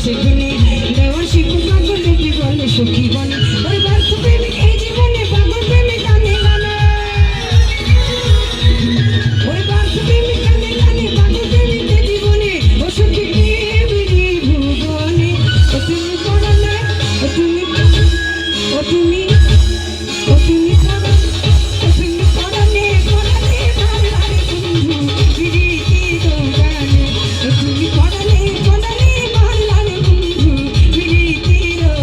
সেখানে দেওয়ার শিখু পাগল দেখি বলে সখী বনে ওই ব্যর্থ প্রেমিক এই জীবনে পাগল প্রেমিক গানে গানে ওই ব্যর্থ প্রেমিক গানে গানে পাগল প্রেমিক এই জীবনে ও সখী বিরি ভুবনে ও তুমি পড়ালে ও তুমি ও তুমি ও তুমি পড়ালে পড়ালে ভালো বন্ধু বিরি গানে ও তুমি পড়ালে পড়ালে ভালো বন্ধু বিরি গানে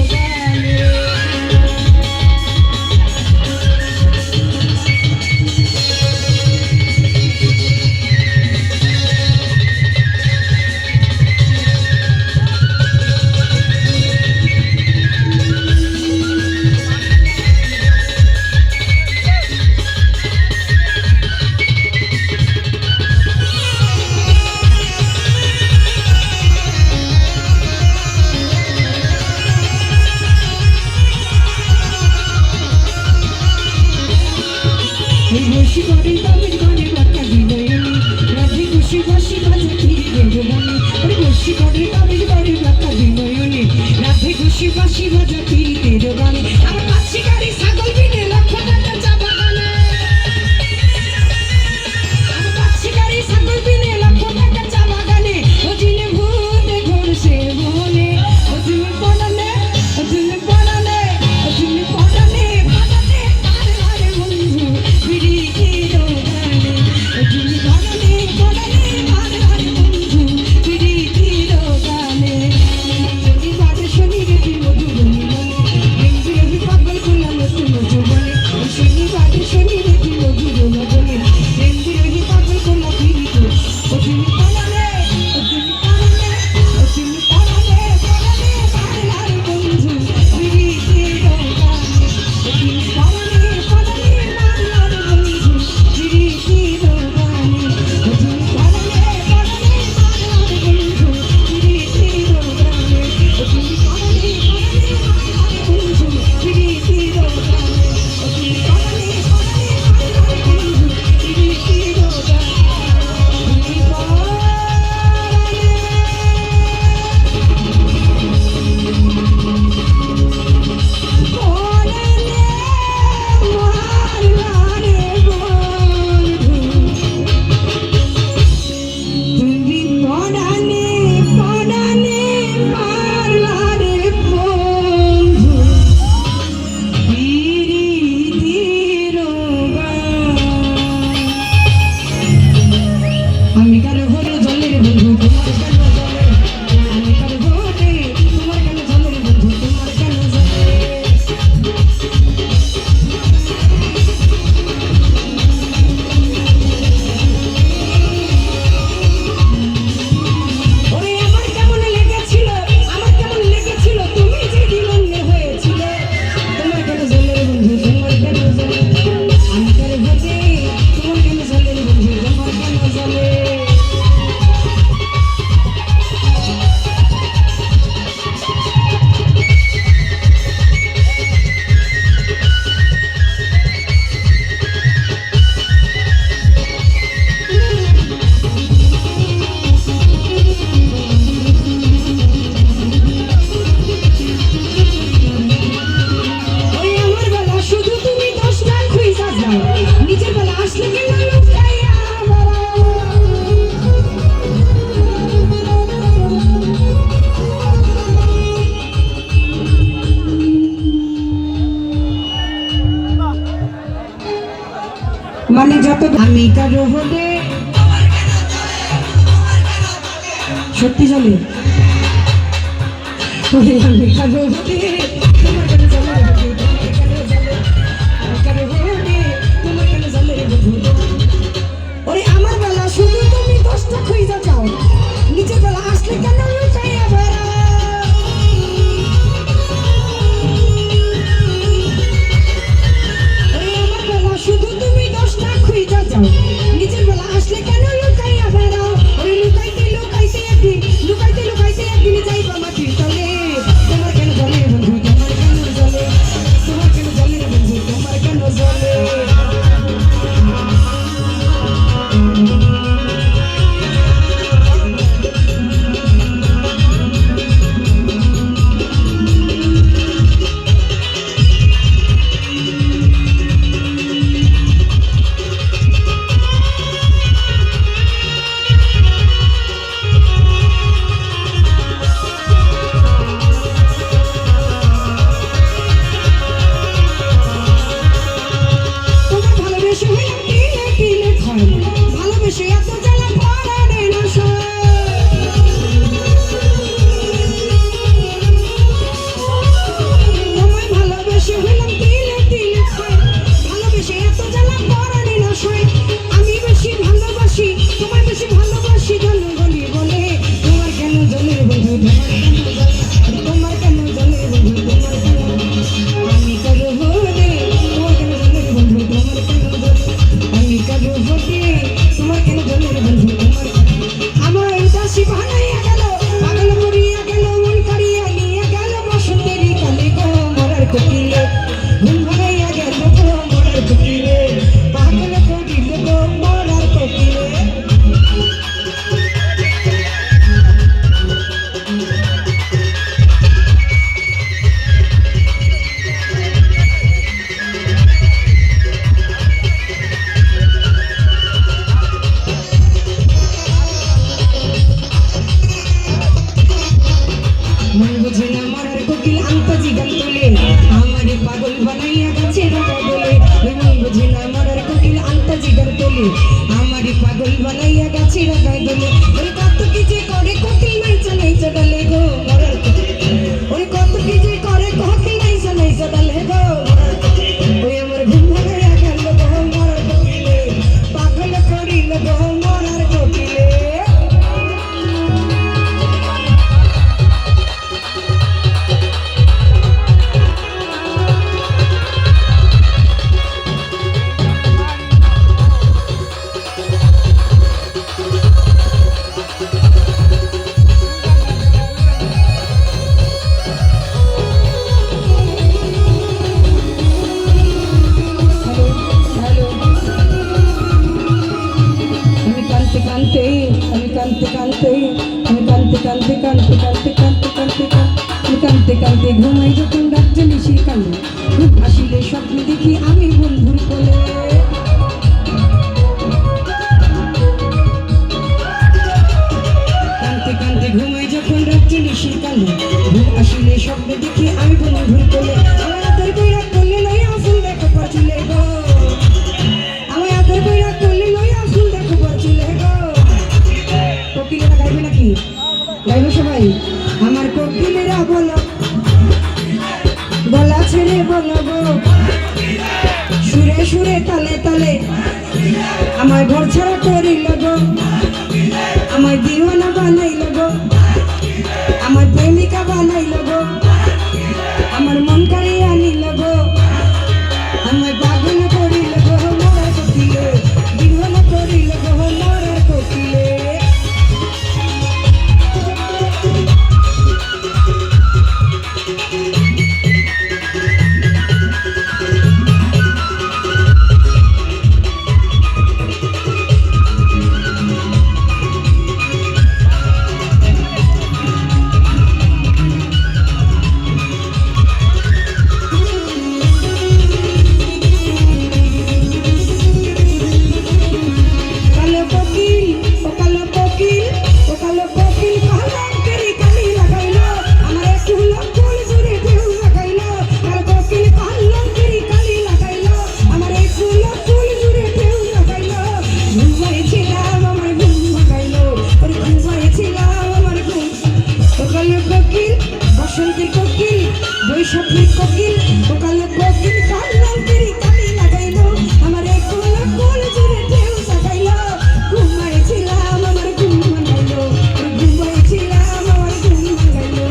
খুশি করে তবে করে বাক্কা বিনয়নী রাধে খুশি খুশি বাজে ফিরে দেবনি ওরে খুশি করে তবে করে বাক্কা বিনয়নী রাধে খুশি খুশি বাজে ফিরে দেবনি আমার পাচ্ছি গাড়ি ছাগল বিনে লক্ষ টাকা চা বাগানে আমার পাচ্ছি গাড়ি ছাগল বিনে লক্ষ টাকা চা বাগানে ও জিনে ভূতে ঘুরছে বনে ও তুমি পড়ালে ও তুমি পড়ালে ও তুমি পড়ালে পড়ালে আরে বন্ধু বিড়ি মানে যত আমি কারো হলে সত্যি চলে আমি কারো হলে তোমার কেন চলে তোমার কেন চলে ওরে আমার বেলা শুধু তুমি দশটা খুঁজে যাও নিজের বেলা আসলে কেন লুকাইয়া বেড়া শুধু তুমি দশটা খুঁজে যাও নিজের বেলা আসলে কেন লুকাইয়া বেড়াও ওই লুকাইতে লুকাইতে একদিন যাইবা মাটির তলে তোমার কেন জলে বন্ধু ভুল আসিলে স্বপ্ন দেখি আমি বন্ধুর কোলে আমার আদর কইরা কোলে লইয়া ফুল দেখো পড়ছিলে গো আমার আদর কইরা কোলে লইয়া ফুল দেখো পড়ছিলে গো কোকিলেরা গাইবে নাকি গাইবে সবাই আমার কোকিলেরা বলো গলা ছেড়ে বলো গো সুরে সুরে তালে তালে আমার ঘর ছাড়া করিল গো আমার দিওয়ানা বানাইল গো আমার প্রেমিকা বানাইল গো আমার মন কাড়িয়া নিল গো আমার পাগল করিল গো মোরা কোকিলে দিওয়ানা করিল গো মোরা কোকিলে বসন্তের কোকিল বৈশাখীর কোকিল সকালে কোকিল কালকের কালি লাগাইলো আমার কোল কোল জুড়ে ঢেউ লাগাইলো ঘুমাইছিলাম আমার ঘুম ভাঙাইলো ঘুমাইছিলাম আমার ঘুম ভাঙাইলো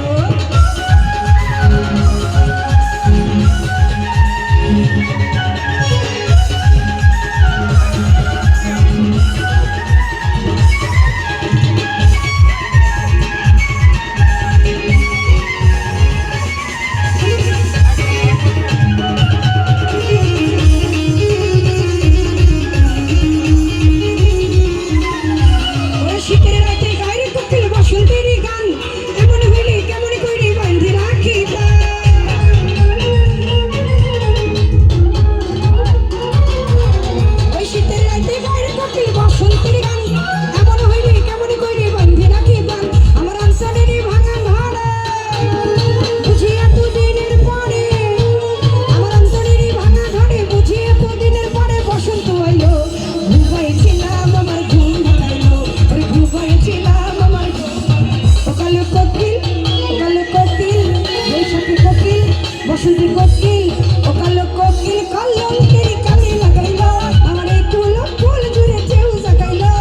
বসন্তের কোকিল ও কালো কোকিল কলঙ্কের কালি লাগাইলো আমার এই কুল ফুল জুড়ে ঢেউ জাগাইলো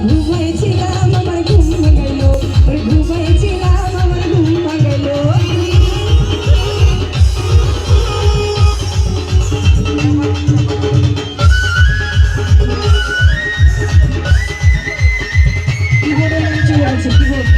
ঘুমাইছিলাম আমার ঘুম ভাঙাইলো ঘুমাইছিলাম আমার ঘুম ভাঙাইলো কিবোর্ডে চলে আছে কিবোর্ড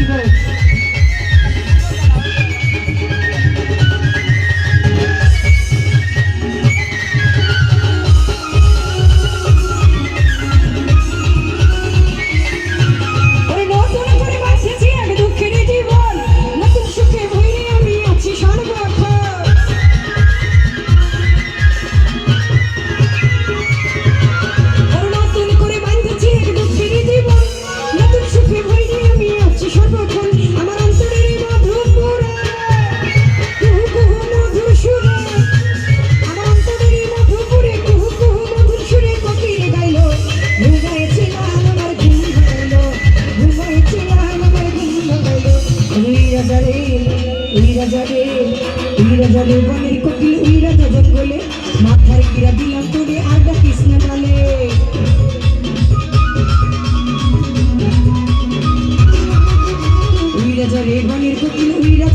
জলে বনের কোকিল উইরা জঙ্গলে মাথার গিরা দিলাম তোরে আর ডাকিস না বলে উইরা জলে বনের কোকিল উইরা